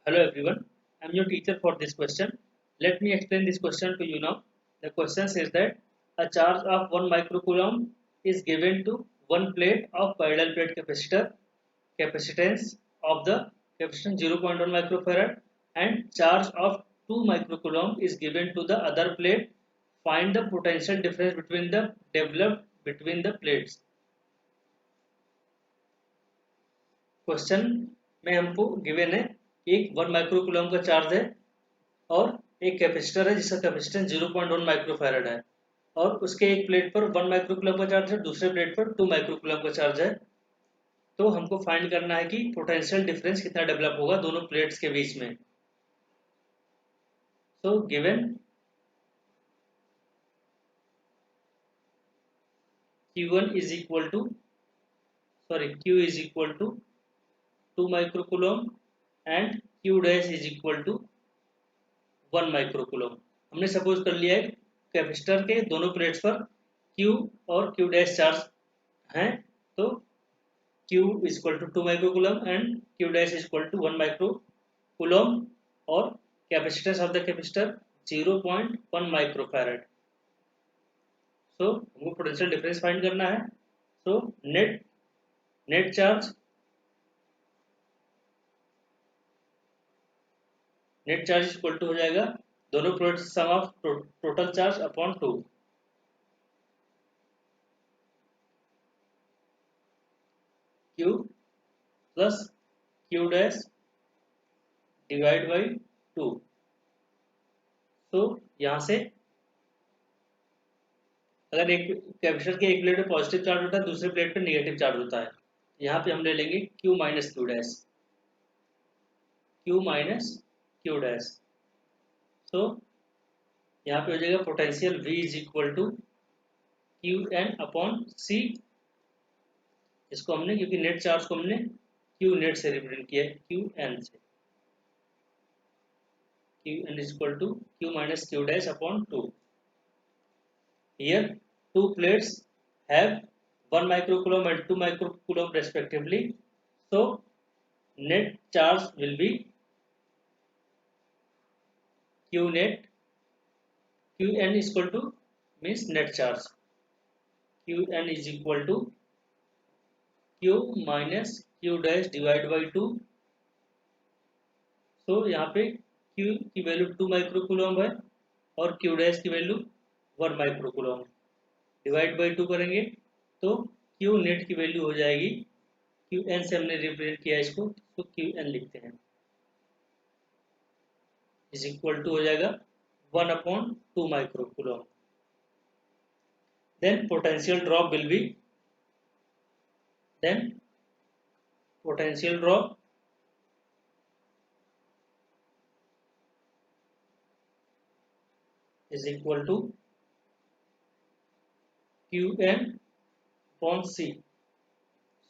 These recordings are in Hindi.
Hello everyone, I am your teacher for this question. Let me explain this question to you now. The question says that a charge of 1 microcoulomb is given to one plate of parallel plate capacitor, capacitance of the capacitance 0.1 microfarad, and charge of 2 microcoulomb is given to the other plate. Find the potential difference between the developed between the plates. Question में हमको गिवन है एक 1 माइक्रोकूलम का चार्ज है और एक कैपेसिटर है जिसका कैपेसिटेंस 0.1 माइक्रोफैरड है और उसके एक प्लेट पर 1 माइक्रोकूलम का चार्ज है, दूसरे प्लेट पर 2 माइक्रोकूलम का चार्ज है। तो हमको फाइंड करना है कि पोटेंशियल डिफरेंस कितना डेवलप होगा दोनों प्लेट्स के बीच में। So given Q1 is equal to Q is equal to 2 microcoulomb and Q dash is equal to 1 microcoulomb. हमने सपोज कर लिया है कैपेसिटर के दोनों प्लेट्स पर Q और Q डैश चार्ज हैं, तो Q is equal to 2 microcoulomb and Q dash is equal to 1 microcoulomb और capacitance of the capacitor 0.1 microfarad. So हमको पोटेंशियल डिफरेंस फाइंड करना है। So net charge equal to हो जाएगा दोनों plates sum of total charge upon 2। Q plus Q dash divide by 2। तो यहाँ से अगर एक कैपेसिटर के एक प्लेट पे पॉजिटिव चार्ज होता है दूसरे प्लेट पे नेगेटिव चार्ज होता है, यहाँ पे हम ले लेंगे Q minus Q dash, Q minus Q dash. तो यहाँ पे हो जाएगा potential V is equal to Q n upon C. इसको हमने क्योंकि नेट चार्ज को हमने क्यू नेट से रिप्रेजेंट किया है, क्यू एन से। Q N is equal to Q minus Q dash upon 2। Here two plates have 1 microcoulomb and 2 microcoulomb respectively, so net charge will be q net, qn is equal to means net charge, qn is equal to q minus q dash divided by 2। so यहाँ पे q की वैल्यू 2 माइक्रोकूलम है और q डैश की वैल्यू 1 माइक्रोकूलम। डिवाइड बाई 2 करेंगे तो Q नेट की वैल्यू हो जाएगी, Qn से हमने रिप्रेजेंट किया इसको, तो Qn लिखते हैं इज इक्वल टू हो जाएगा 1 upon 2 microcoulomb. Then potential drop will be is equal to Qn upon C।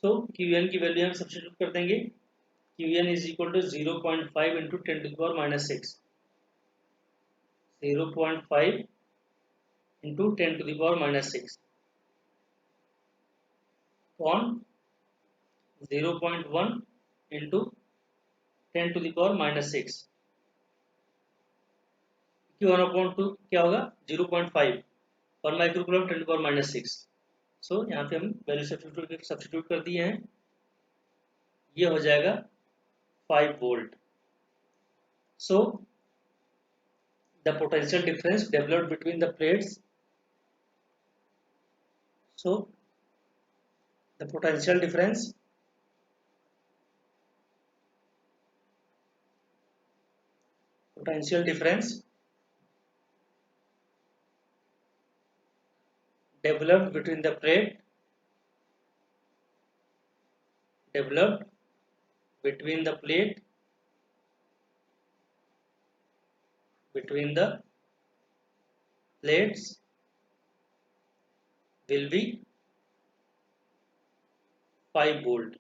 So Qn की वैल्यू हम सब्स्टिट्यूट कर देंगे, Qn is equal to 0.5 into 10 to the power minus 6, 0.5 into 10 to the power minus 6 on 0.1 into 10 to the power minus 6। Q1 upon 2 क्या होगा 0.5, 1 microcoulomb 10 to power minus 6। So यहाँ पे हम वैल्यू सब्स्टिट्यूट कर दिए हैं, ये हो जाएगा 5 volt. So the potential difference developed between the plates, so the potential difference developed between the plate between the plates will be 5 volt.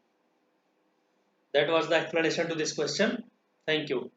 That was the explanation to this question. Thank you.